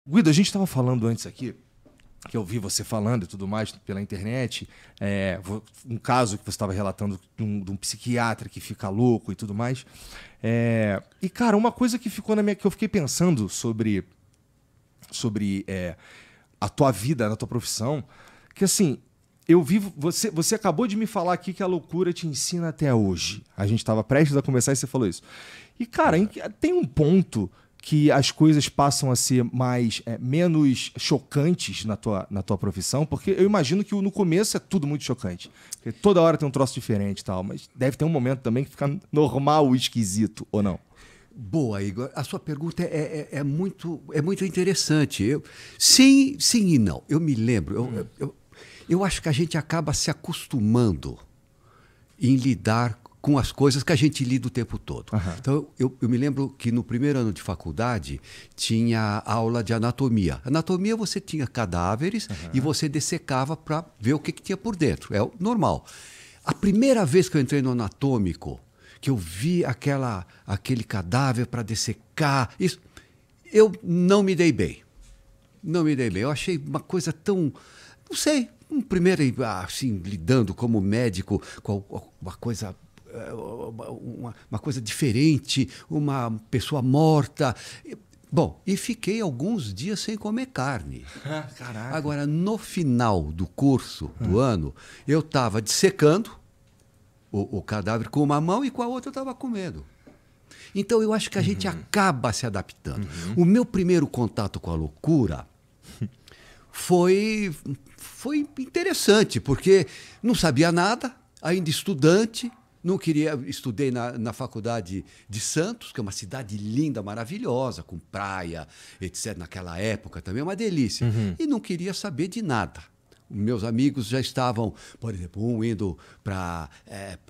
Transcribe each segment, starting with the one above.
Guido, a gente estava falando antes aqui, que eu vi você falando e tudo mais pela internet, um caso que você estava relatando de um psiquiatra que fica louco e tudo mais. E, cara, uma coisa que ficou que eu fiquei pensando sobre a tua vida, na tua profissão, que assim, eu vi, você acabou de me falar aqui que a loucura te ensina até hoje. A gente estava prestes a começar e você falou isso. E, cara, tem um ponto que as coisas passam a ser menos chocantes na tua profissão, porque eu imagino que no começo é tudo muito chocante. Porque toda hora tem um troço diferente e tal, mas deve ter um momento também que fica normal o esquisito, ou não? Boa, Igor. A sua pergunta é muito interessante. Sim e não. Eu me lembro, eu acho que a gente acaba se acostumando em lidar com as coisas que a gente lida o tempo todo. Uhum. Então, eu me lembro que no primeiro ano de faculdade tinha aula de anatomia. Anatomia, você tinha cadáveres e você dessecava para ver o que tinha por dentro. É o normal. A primeira vez que eu entrei no anatômico, que eu vi aquele cadáver para dissecar, isso, eu não me dei bem. Não me dei bem. Eu achei uma coisa tão... Não sei, primeiro, assim, lidando como médico com uma coisa... Uma coisa diferente, uma pessoa morta. Bom, e fiquei alguns dias sem comer carne. Caraca. Agora, no final do curso do ano, eu estava dissecando o cadáver com uma mão e com a outra eu estava comendo. Então, eu acho que a gente acaba se adaptando. O meu primeiro contato com a loucura foi interessante, porque não sabia nada, ainda estudante. Não queria, estudei na Faculdade de Santos, que é uma cidade linda, maravilhosa, com praia, etc. Naquela época também, uma delícia. E não queria saber de nada. Meus amigos já estavam, por exemplo, um indo para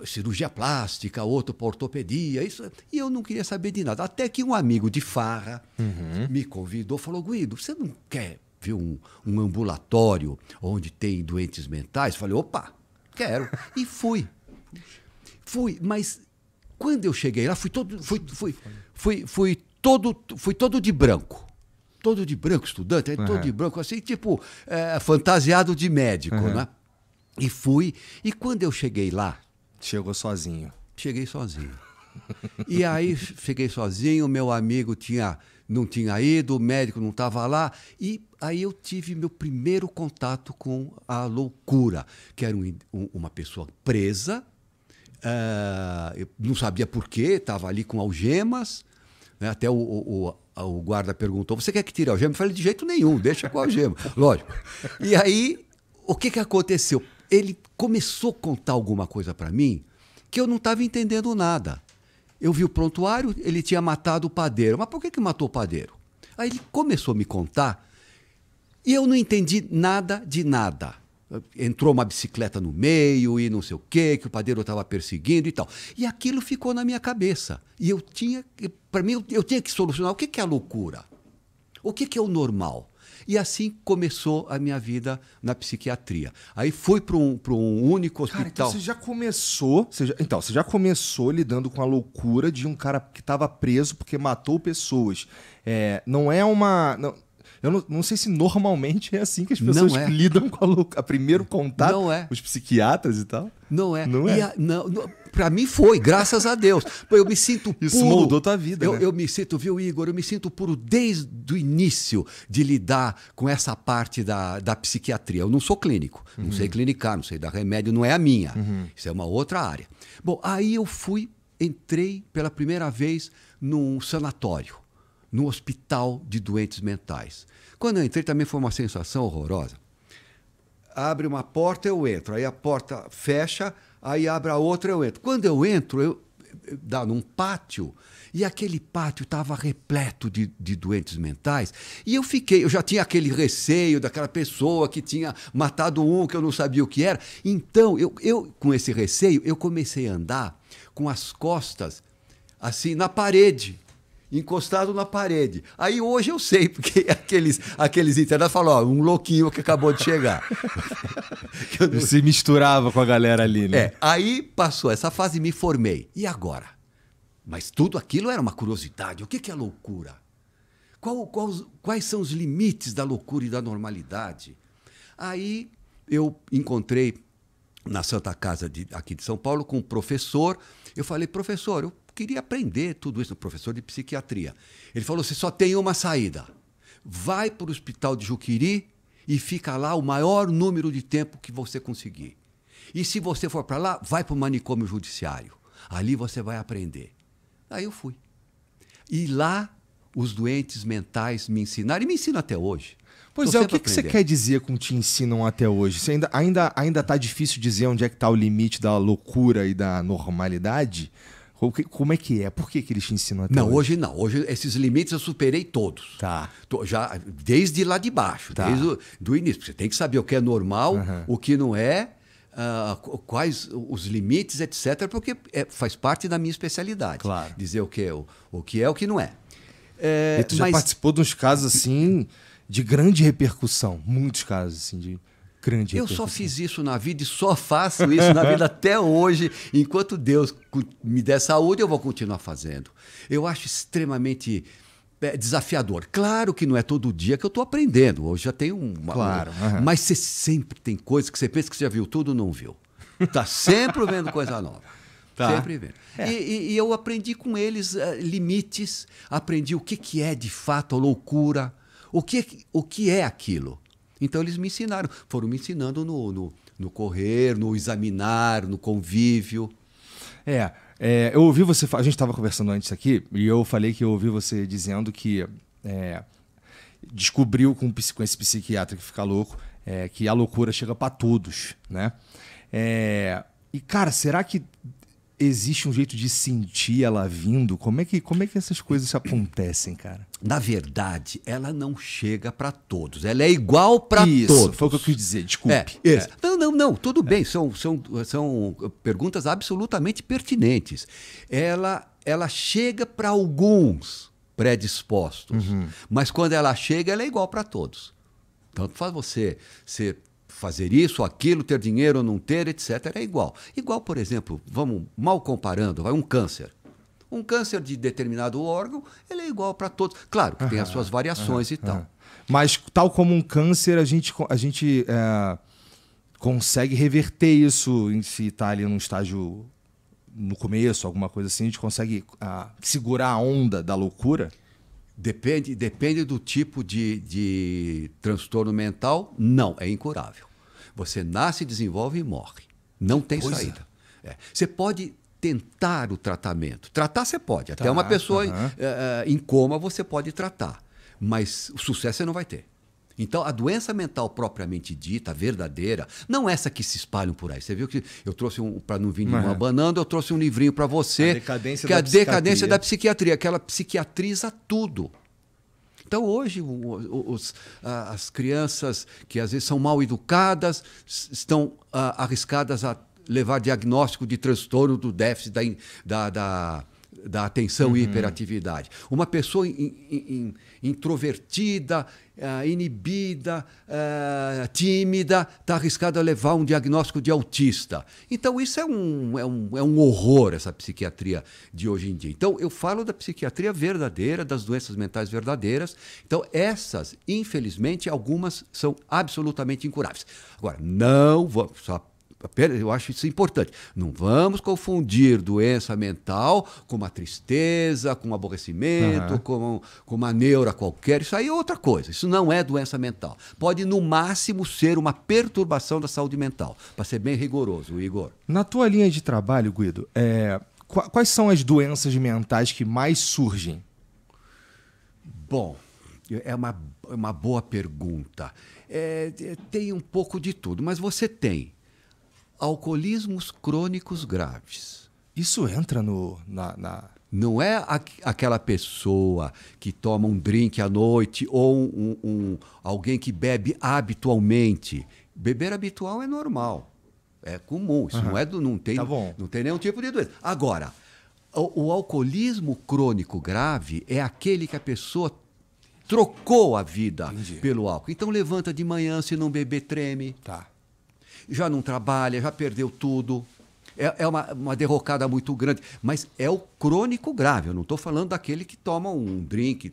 cirurgia plástica, outro para ortopedia, e eu não queria saber de nada. Até que um amigo de farra me convidou, falou: Guido, você não quer ver um ambulatório onde tem doentes mentais? Falei: opa, quero. E fui. Mas quando eu cheguei lá, fui todo de branco. Todo de branco, estudante, todo de branco, assim, tipo, fantasiado de médico, né? E quando eu cheguei lá... Chegou sozinho. Cheguei sozinho. E aí, cheguei sozinho, meu amigo não tinha ido, o médico não estava lá, e aí eu tive meu primeiro contato com a loucura, que era uma pessoa presa. Eu não sabia por quê, estava ali com algemas, né? Até o guarda perguntou: você quer que tire a algema? Eu falei: de jeito nenhum, deixa com a algema, lógico. E aí, o que aconteceu? Ele começou a contar alguma coisa para mim que eu não estava entendendo nada. Eu vi o prontuário, ele tinha matado o padeiro. Mas por que matou o padeiro? Aí ele começou a me contar e eu não entendi nada de nada. Entrou uma bicicleta no meio e não sei o quê, que o padeiro estava perseguindo e tal. E aquilo ficou na minha cabeça. E para mim, eu tinha que solucionar o que é a loucura? O que é o normal? E assim começou a minha vida na psiquiatria. Aí fui para um único hospital. Cara, então você já começou lidando com a loucura de um cara que estava preso porque matou pessoas. Não é uma... Eu não sei se normalmente é assim que as pessoas lidam com a primeiro contato, não é. Os psiquiatras e tal. Não é. Não é. Para mim foi, graças a Deus. Eu me sinto puro. Isso moldou tua vida, né? Eu me sinto, viu, Igor? Eu me sinto puro desde o início de lidar com essa parte da psiquiatria. Eu não sou clínico, não sei clinicar, não sei dar remédio, não é a minha. Isso é uma outra área. Bom, aí eu entrei pela primeira vez num sanatório, num hospital de doentes mentais. Quando eu entrei também foi uma sensação horrorosa. Abre uma porta, eu entro. Aí a porta fecha, aí abre a outra, eu entro. Quando eu entro, dá num pátio, e aquele pátio estava repleto de doentes mentais, e eu já tinha aquele receio daquela pessoa que tinha matado um que eu não sabia o que era. Então, eu com esse receio, eu comecei a andar com as costas assim na parede, encostado na parede. Aí hoje eu sei, porque aqueles internados falam: ó, um louquinho que acabou de chegar. Se misturava com a galera ali, né? Aí passou essa fase e me formei. E agora? Mas tudo aquilo era uma curiosidade. O que é loucura? Quais são os limites da loucura e da normalidade? Aí eu encontrei na Santa Casa aqui de São Paulo com um professor. Eu falei, professor, eu queria aprender tudo isso, um professor de psiquiatria. Ele falou, você só tem uma saída. Vai para o hospital de Juqueri e fica lá o maior número de tempo que você conseguir. E se você for para lá, vai para o manicômio judiciário. Ali você vai aprender. Aí eu fui. E lá os doentes mentais me ensinaram, e me ensinam até hoje. Pois é, o que você quer dizer com te ensinam até hoje? Você ainda tá difícil dizer onde é que está o limite da loucura e da normalidade? Como é que é? Por que eles te ensinam até hoje? Não, hoje não. Hoje esses limites eu superei todos. Tá. Já, desde lá de baixo, tá. desde do início. Você tem que saber o que é normal, o que não é, quais os limites, etc., porque faz parte da minha especialidade. Claro. Dizer o que é o que não é. E tu já participou de uns casos assim de grande repercussão, muitos casos assim de grande repercussão. Eu só fiz isso na vida e só faço isso na vida até hoje. Enquanto Deus me der saúde, eu vou continuar fazendo. Eu acho extremamente desafiador. Claro que não é todo dia que eu estou aprendendo. Hoje já tem Claro. Mas você sempre tem coisas que você pensa que você já viu tudo, não viu. Está sempre vendo coisa nova. Tá. Sempre vendo. E eu aprendi com eles limites, aprendi o que é de fato a loucura, o que é aquilo. Então eles me ensinaram, foram me ensinando no correr, no examinar, no convívio. Eu ouvi você, a gente estava conversando antes aqui, e eu falei que eu ouvi você dizendo que descobriu com esse psiquiatra que fica louco, que a loucura chega para todos, né? E cara, será que existe um jeito de sentir ela vindo? Como é que essas coisas acontecem, cara? Na verdade, ela não chega para todos. Ela é igual para todos. Isso, foi o que eu quis dizer, desculpe. Não, tudo bem. São perguntas absolutamente pertinentes. Ela chega para alguns predispostos, mas quando ela chega, ela é igual para todos. Tanto faz você fazer isso, aquilo, ter dinheiro ou não ter, etc. É igual. Igual, por exemplo, vamos mal comparando, um câncer. Um câncer de determinado órgão, ele é igual para todos. Claro que tem as suas variações e tal. Mas, tal como um câncer, a gente consegue reverter isso se está ali num estágio no começo, alguma coisa assim, a gente consegue segurar a onda da loucura? Depende do tipo de transtorno mental, não, é incurável. Você nasce, desenvolve e morre. Não tem saída. Você pode tentar o tratamento. Tratar você pode. Até uma pessoa em coma você pode tratar. Mas o sucesso você não vai ter. Então, a doença mental propriamente dita, verdadeira, não essa que se espalham por aí. Você viu que eu trouxe para não vir nenhuma banando, eu trouxe um livrinho para você, que é a decadência da psiquiatria, que ela psiquiatriza tudo. Então, hoje, as crianças que às vezes são mal educadas estão arriscadas a levar diagnóstico de transtorno do déficit da atenção e hiperatividade. Uma pessoa introvertida, inibida, tímida, está arriscada a levar um diagnóstico de autista. Então, isso é um horror, essa psiquiatria de hoje em dia. Então, eu falo da psiquiatria verdadeira, das doenças mentais verdadeiras. Então, essas, infelizmente, algumas são absolutamente incuráveis. Agora, não vou... Eu acho isso importante. Não vamos confundir doença mental com uma tristeza, com um aborrecimento, com uma neura qualquer. Isso aí é outra coisa. Isso não é doença mental. Pode, no máximo, ser uma perturbação da saúde mental. Para ser bem rigoroso, Igor. Na tua linha de trabalho, Guido, quais são as doenças mentais que mais surgem? Bom, é uma boa pergunta. Tem um pouco de tudo, mas você tem alcoolismos crônicos graves. Isso entra Não é aquela pessoa que toma um drink à noite ou alguém que bebe habitualmente. Beber habitual é normal, é comum. Isso não tem nenhum tipo de doença. Agora, o alcoolismo crônico grave é aquele que a pessoa trocou a vida pelo álcool. Então levanta de manhã, se não beber, treme. Já não trabalha, já perdeu tudo. É uma derrocada muito grande. Mas é o crônico grave. Eu não estou falando daquele que toma um drink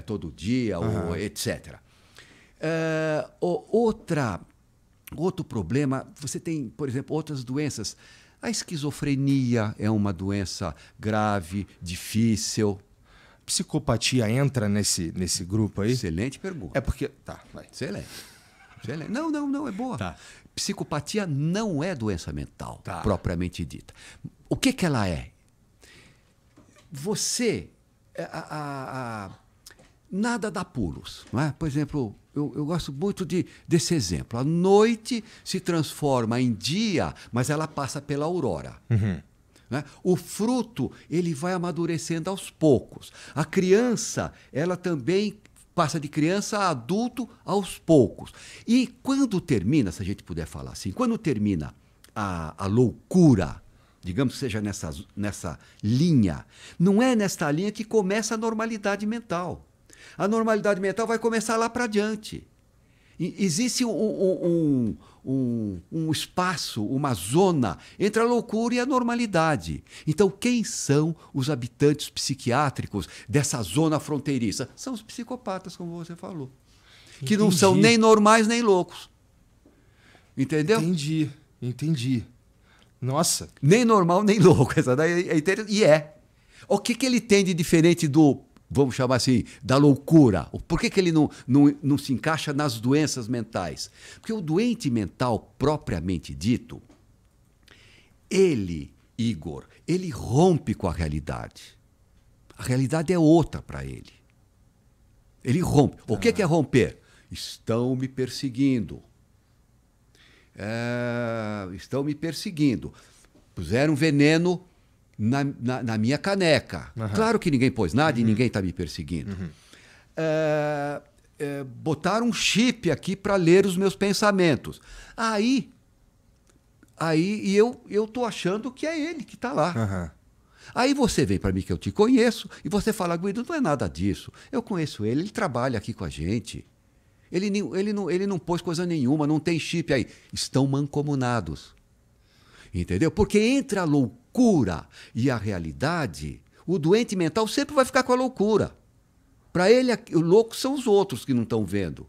todo dia, ou etc. Outro problema, você tem, por exemplo, outras doenças. A esquizofrenia é uma doença grave, difícil. Psicopatia entra nesse grupo aí? Excelente pergunta. É porque... Tá, vai. Excelente. Não, é boa. Tá. Psicopatia não é doença mental, Tá. propriamente dita. O que ela é? Você... nada dá pulos, não é? Por exemplo, eu gosto muito desse exemplo. A noite se transforma em dia, mas ela passa pela aurora. Né? O fruto, ele vai amadurecendo aos poucos. A criança, ela também passa de criança a adulto aos poucos. E quando termina, se a gente puder falar assim, quando termina a loucura, digamos que seja nessa linha, não é nesta linha que começa a normalidade mental. A normalidade mental vai começar lá para diante. Existe um espaço, uma zona entre a loucura e a normalidade. Então, quem são os habitantes psiquiátricos dessa zona fronteiriça? São os psicopatas, como você falou. Que não são nem normais nem loucos. Entendeu? Entendi. Nossa. Nem normal nem louco. Essa daí é interessante. E é. O que ele tem de diferente do, vamos chamar assim, da loucura? Por que ele não se encaixa nas doenças mentais? Porque o doente mental, propriamente dito, ele, Igor, ele rompe com a realidade. A realidade é outra para ele. Ele rompe. O que é romper? Estão me perseguindo. Estão me perseguindo. Puseram veneno na minha caneca. Claro que ninguém pôs nada e ninguém está me perseguindo. Botaram um chip aqui para ler os meus pensamentos. Aí eu estou achando que é ele que está lá. Aí você vem para mim que eu te conheço e você fala, Guido, não é nada disso. Eu conheço ele trabalha aqui com a gente. Ele não pôs coisa nenhuma, não tem chip aí. Estão mancomunados. Entendeu? Porque entre a loucura e a realidade, o doente mental sempre vai ficar com a loucura. Para ele, o louco são os outros que não estão vendo.